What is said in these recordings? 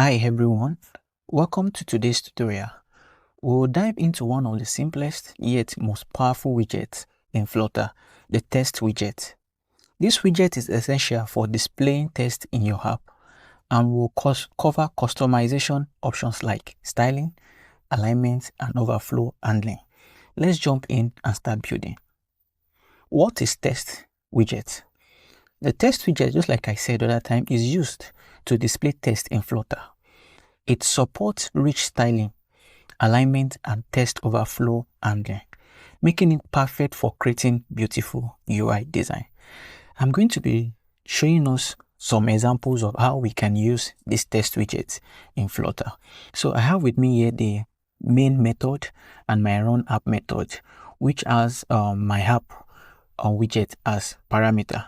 Hi everyone, welcome to today's tutorial. We'll dive into one of the simplest yet most powerful widgets in Flutter, the Text Widget. This widget is essential for displaying text in your app and will cover customization options like styling, alignment, and overflow handling. Let's jump in and start building. What is Text Widget? The Text Widget, just like I said the other time, is used to display text in Flutter. It supports rich styling, alignment, and text overflow handling, making it perfect for creating beautiful UI design. I'm going to be showing us some examples of how we can use this text widget in Flutter. So I have with me here the main method and my run app method, which has my app widget as parameter.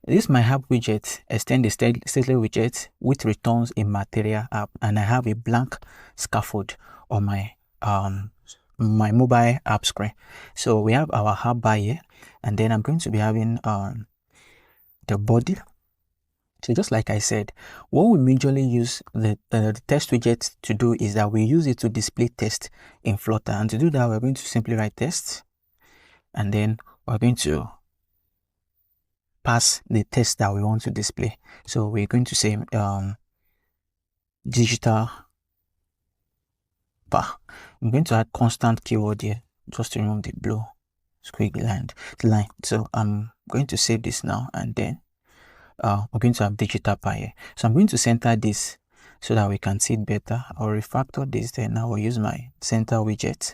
This my app widget extends the stateful widget which returns a material app, and I have a blank scaffold on my my mobile app screen. So we have our app bar here, and then I'm going to be having the body. So just like I said, what we majorly use the text widget to do is that we use it to display text in Flutter, and to do that we're going to simply write text, and then we're going to pass the text that we want to display. So we're going to say digital bar. I'm going to add constant keyword here just to remove the blue squiggly line. So I'm going to save this now, and then we're going to have digital bar here. So I'm going to center this so that we can see it better. I'll refactor this, then I will use my center widget,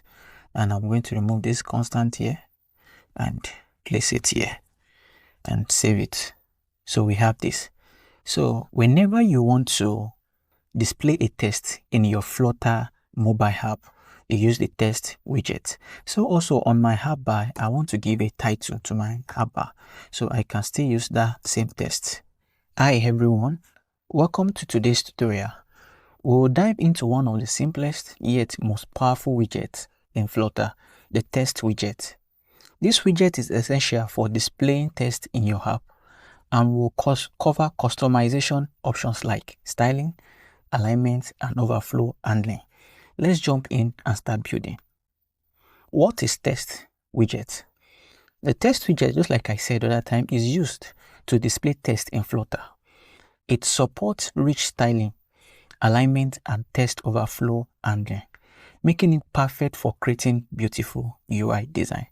and I'm going to remove this constant here and place it here and save it. So we have this. So whenever you want to display a text in your Flutter mobile app, you use the text widget. So also on my app bar, I want to give a title to my app bar, so I can still use that same text. Hi everyone, welcome to today's tutorial. We'll dive into one of the simplest yet most powerful widgets in Flutter, the text widget. This widget is essential for displaying text in your app and will cover customization options like styling, alignment, and overflow handling. Let's jump in and start building. What is Text Widget? The text widget, just like I said the other time, is used to display text in Flutter. It supports rich styling, alignment, and text overflow handling, making it perfect for creating beautiful UI design.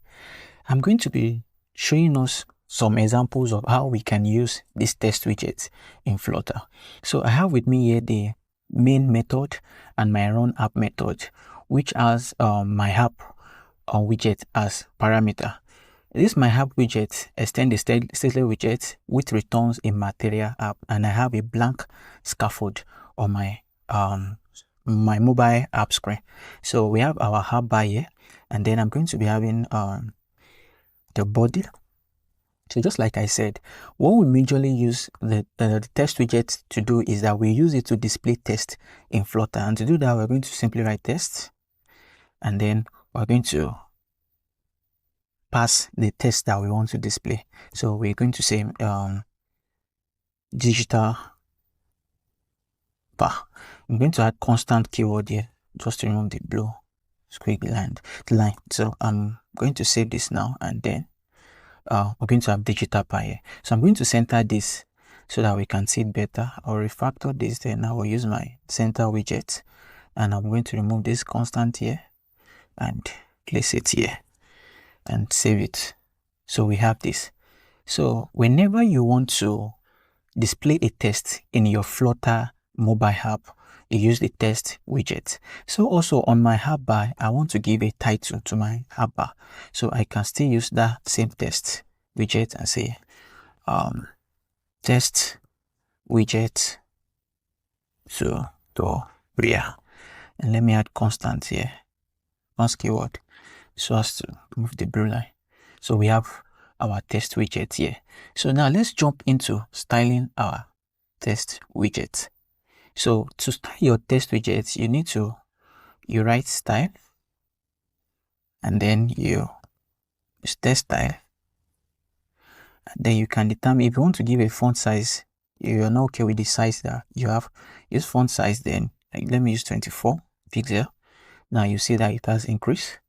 I'm going to be showing us some examples of how we can use this text widget in Flutter. So I have with me here the main method and my run app method, which has my app widget as parameter. This my app widget extends the stateful widget which returns a material app, and I have a blank scaffold on my my mobile app screen. So we have our app bar here, and then I'm going to be having the body. So just like I said, what we majorly use the text widget to do is that we use it to display text in Flutter, and to do that we're going to simply write text, and then we're going to pass the text that we want to display. So we're going to say digital bar. I'm going to add constant keyword here just to remove the blue squiggly line. So I'm going to save this now, and then we're going to have digital bar here. So I'm going to center this so that we can see it better. I'll refactor this, then I will use my center widget, and I'm going to remove this constant here and place it here and save it. So we have this. So whenever you want to display a text in your Flutter mobile app, you use the text widget. So also on my app bar, I want to give a title to my app bar, so I can still use that same text widget and say text widget tutorial, and let me add constant here, const keyword, so as to remove the blue line. So we have our text widget here. So now let's jump into styling our text widget. So to style your text widget, you write style, and then you use text style, and then you can determine if you want to give a font size you're not okay with the size that you have, use font size. Then like, let me use 24 pixel. Now you see that it has increased.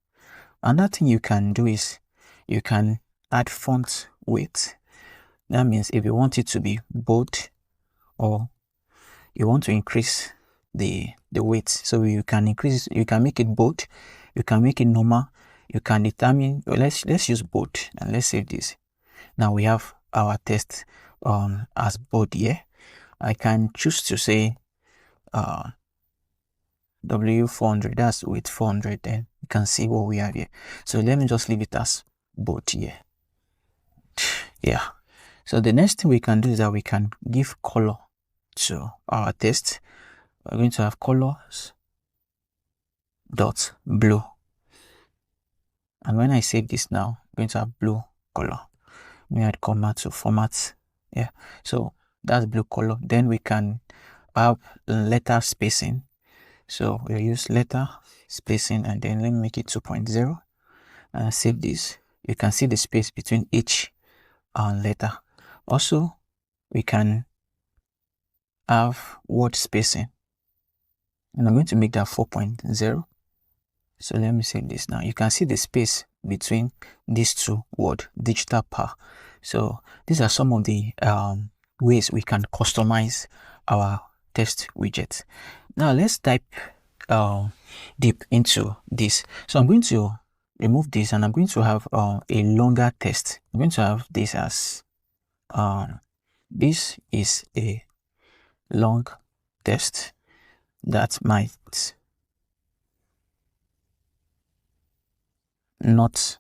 Another thing you can do is you can add font weight. That means if you want it to be bold or you want to increase the weight, so you can increase, you can make it bold, you can make it normal, you can determine. Well, let's use bold and let's save this. Now we have our text as bold here. I can choose to say W400, that's with 400, then you can see what we have here. So let me just leave it as bold here. Yeah. So the next thing we can do is that we can give color to our text. We're going to have colors dot blue. And when I save this now, I'm going to have blue color. We add comma to format. Yeah. So that's blue color. Then we can have letter spacing. So we'll use letter spacing and then let me make it 2.0 and save this. You can see the space between each letter. Also, we can have word spacing and I'm going to make that 4.0. So let me save this now. You can see the space between these two words, digital power. So these are some of the ways we can customize our text widget. Now let's dive deep into this. So I'm going to remove this and I'm going to have a longer text. I'm going to have this as this is a long text that might not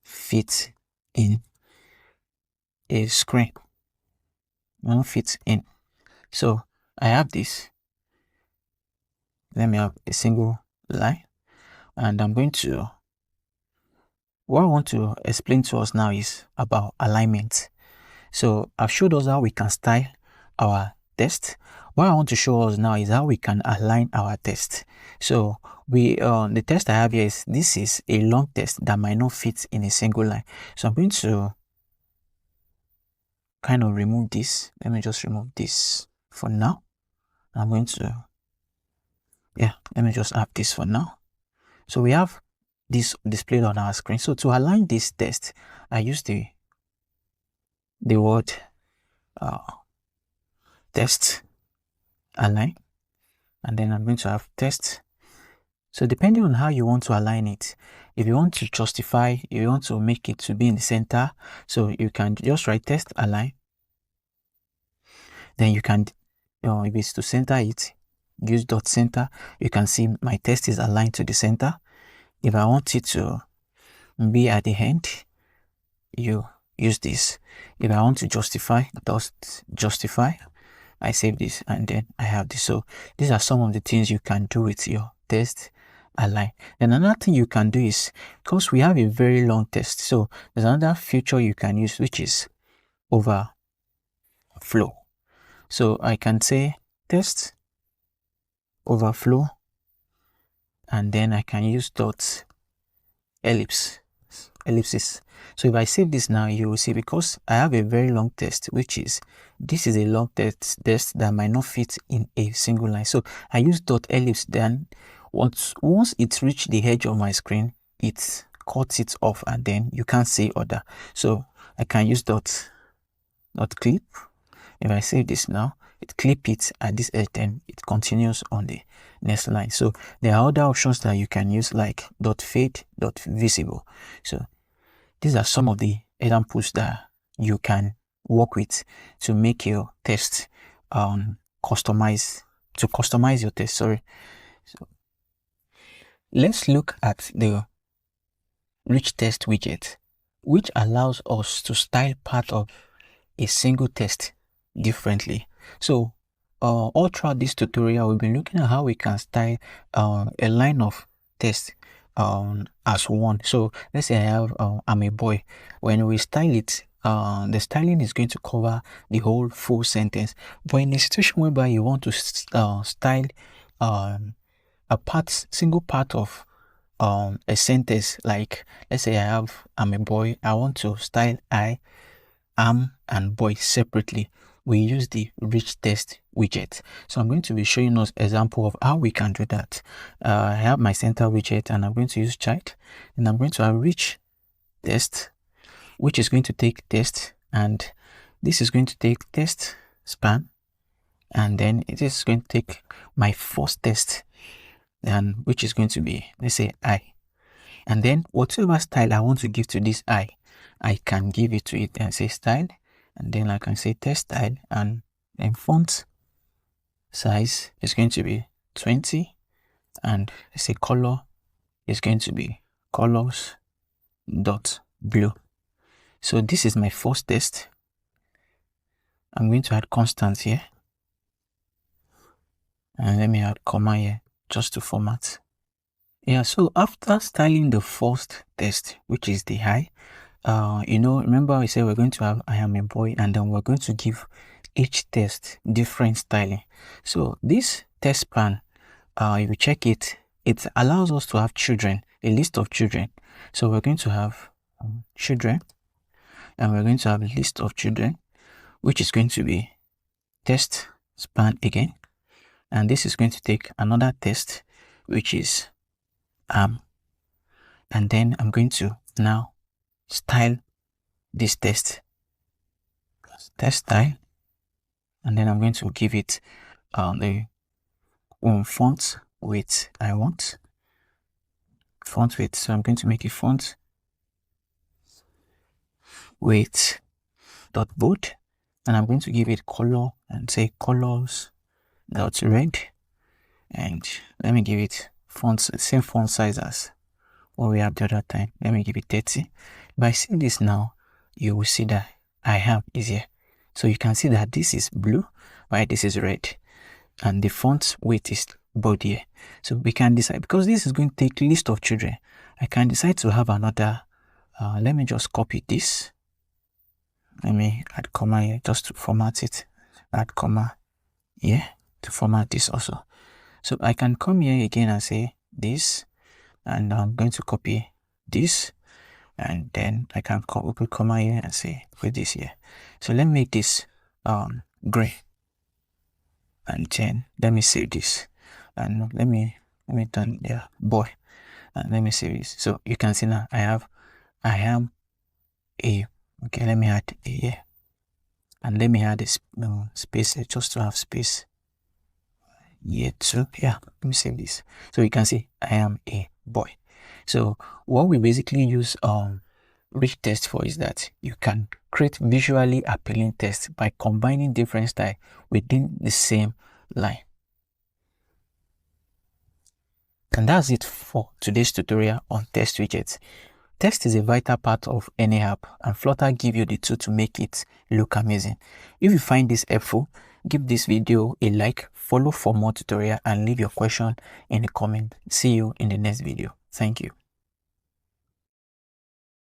fit in a screen. Not fit in. So I have this. Let me have a single line and I'm going to, what I want to explain to us now is about alignment. So I've showed us how we can style our text. What I want to show us now is how we can align our text. So the text I have here is, this is a long text that might not fit in a single line. So I'm going to kind of remove this. Let me just remove this for now. I'm going to, let me just have this for now. So we have this displayed on our screen. So to align this text, I use the word text align, and then I'm going to have text. So depending on how you want to align it, if you want to justify, if you want to make it to be in the center, so you can just write text align. Then you can, if it's to center it, use dot center. You can see my text is aligned to the center. If I want it to be at the end, you use this. If I want to justify, dot justify, I save this and then I have this. So these are some of the things you can do with your text align. Then another thing you can do is, because we have a very long text, so there's another feature you can use, which is overflow. So I can say text overflow and then I can use dot ellipsis. So if I save this now, you will see, because I have a very long text, which is, this is a long text that might not fit in a single line. So I use dot ellipse. Then once it reaches the edge of my screen, it cuts it off and then you can't see other. So I can use dot clip. If I save this now, it clip it at this edge, then it continues on the next line. So there are other options that you can use, like dot fade, dot visible. So these are some of the examples that you can work with to make your text customize your text. So let's look at the rich text widget, which allows us to style part of a single text differently. So all throughout this tutorial, we've been looking at how we can style a line of text as one. So let's say I have I'm a boy. When we style it, the styling is going to cover the whole full sentence. But in a situation whereby you want to style a single part of a sentence, like let's say I'm a boy, I want to style I, am, and boy separately. we use the rich text widget. So I'm going to be showing us example of how we can do that. I have my center widget and I'm going to use child, and I'm going to have rich text, which is going to take text, and this is going to take text span, and then it is going to take my first text, and which is going to be, let's say, I. And then whatever style I want to give to this I can give it to it and say style, and then I can say text style, and then font size is going to be 20, and let's say color is going to be colors dot blue. So this is my first text. I'm going to add constant here, and let me add comma here just to format. Yeah, so after styling the first text, which is the I, remember I said we're going to have I am a boy, and then we're going to give each text different styling. So this text span, if you check it, it allows us to have children, a list of children. So we're going to have children, and we're going to have a list of children, which is going to be text span again. And this is going to take another text, which is and then I'm going to now style this text style, and then I'm going to give it the font width I want. Font width, so I'm going to make a font width dot bold, and I'm going to give it color and say colors dot red, and let me give it same font size as what we have the other time. Let me give it 30. If I see this now, you will see that I am is here. So you can see that this is blue, while this is red, and the font weight is bold here. So we can decide, because this is going to take list of children, I can decide to have another. Let me just copy this. Let me add comma here just to format it. Add comma here to format this also. So I can come here again and say this, and I'm going to copy this, and then I can open comma here and say put this here. So let me make this gray, and then let me save this, and let me turn boy, and let me save this. So you can see now I am a, okay, let me add a here, and let me add a space just to have space here too. Yeah, let me save this. So you can see I am a boy. So what we basically use rich text for is that you can create visually appealing text by combining different styles within the same line. And that's it for today's tutorial on text widgets. Text is a vital part of any app, and Flutter gives you the tool to make it look amazing. If you find this helpful, give this video a like, follow for more tutorial, and leave your question in the comment. See you in the next video. Thank you.